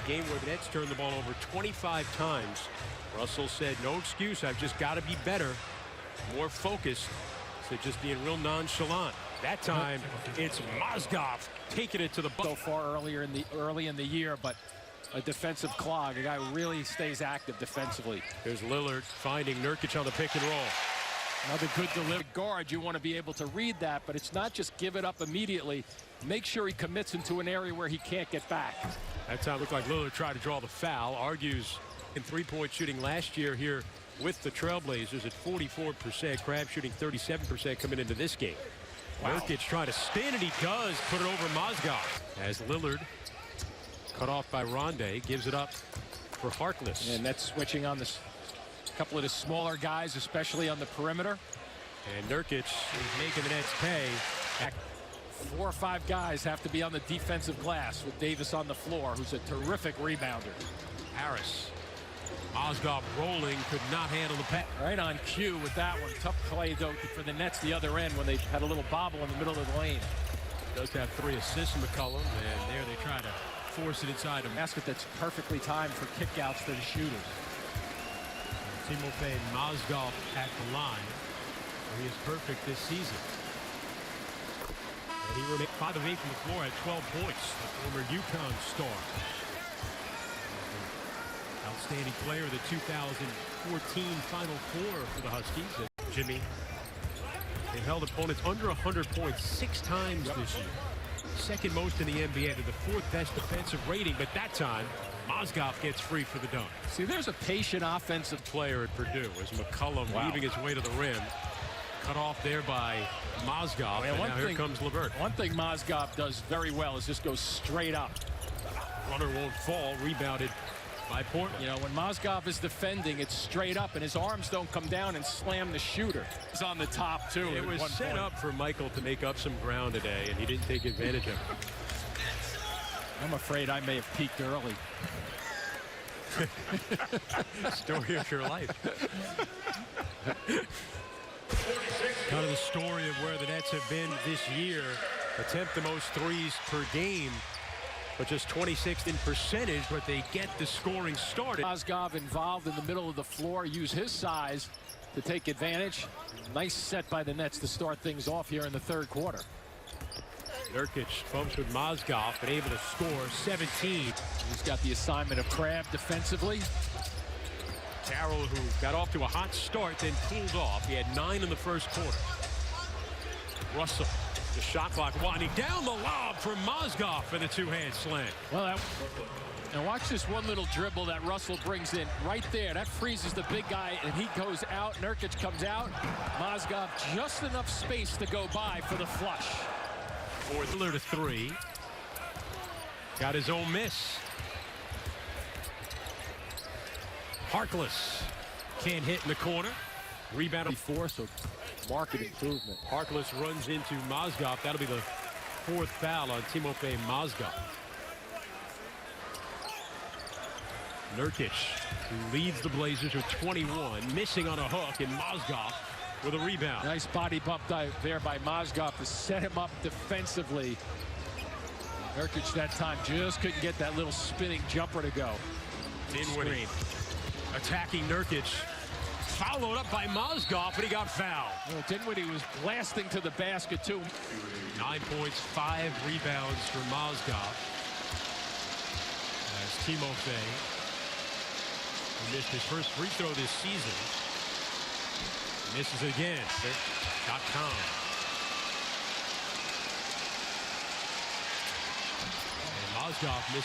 game where the Nets turned the ball over 25 times. Russell said, no excuse, I've just got to be better, more focused, so just being real nonchalant. That time, it's Mozgov taking it to the so far early in the year, but a defensive clog. A guy who really stays active defensively. There's Lillard finding Nurkich on the pick and roll. Another good delivery guard. You want to be able to read that, but it's not just give it up immediately. Make sure he commits into an area where he can't get back. That time looked like Lillard tried to draw the foul. Argues in three-point shooting last year here with the Trailblazers at 44%. Crabbe shooting 37% coming into this game. Wow. Nurkic trying to spin, and he does put it over Mozgov. As Lillard, cut off by Rondae, gives it up for Harkless. And that's switching on this couple of the smaller guys, especially on the perimeter. And Nurkic is making the Nets pay. 4 or 5 guys have to be on the defensive glass with Davis on the floor, who's a terrific rebounder. Harris. Mozgov rolling, could not handle the pass. Right on cue with that one. Tough play, though, for the Nets the other end when they had a little bobble in the middle of the lane. Does have 3 assists, McCollum, and there they try to force it inside him. Basket that's perfectly timed for kickouts for the shooters. Timofey Mozgov at the line. He is perfect this season. And he remained 5 of 8 from the floor at 12 points. The former UConn star. Outstanding player of the 2014 Final Four for the Huskies. And Jimmy. They've held opponents under 100 points 6 times this year. Second most in the NBA to the 4th best defensive rating, but that time Mozgov gets free for the dunk. See, there's a patient offensive player at Purdue as McCollum weaving his way to the rim. Cut off there by Mozgov, and now here comes LeVert. One thing Mozgov does very well is just go straight up. Runner won't fall, rebounded by Portland. You know, when Mozgov is defending, it's straight up, and his arms don't come down and slam the shooter. He's on the top, too. It was set up for Michael to make up some ground today, and he didn't take advantage of it. I'm afraid I may have peaked early. Story of your life. Kind of the story of where the Nets have been this year. Attempt the most threes per game, but just 26th in percentage, but they get the scoring started. Mozgov involved in the middle of the floor, use his size to take advantage. Nice set by the Nets to start things off here in the 3rd quarter. Nurkic bumps with Mozgov, but able to score 17. He's got the assignment of Crabbe defensively. Carroll, who got off to a hot start, then cooled off. He had 9 in the 1st quarter. Russell, the shot clock winding down, the lob from Mozgov for the 2-hand slam. Well, now watch this one little dribble that Russell brings in right there. That freezes the big guy, and he goes out. Nurkic comes out. Mozgov just enough space to go by for the flush. Lillard to 3. Got his own miss. Harkless can't hit in the corner. Rebound before, so market improvement. Harkless runs into Mozgov. That'll be the 4th foul on Timofey Mozgov. Nurkic, who leads the Blazers with 21, missing on a hook, and Mozgov with a rebound. Nice body bump there by Mozgov to set him up defensively. Nurkic that time just couldn't get that little spinning jumper to go. Dinwiddie attacking Nurkic. Followed up by Mozgov, but he got fouled. Well, Dinwiddie was blasting to the basket, too. 9 points, 5 rebounds for Mozgov. As Timofey, who missed his first free throw this season, misses again. Got calm. And Mozgov missed.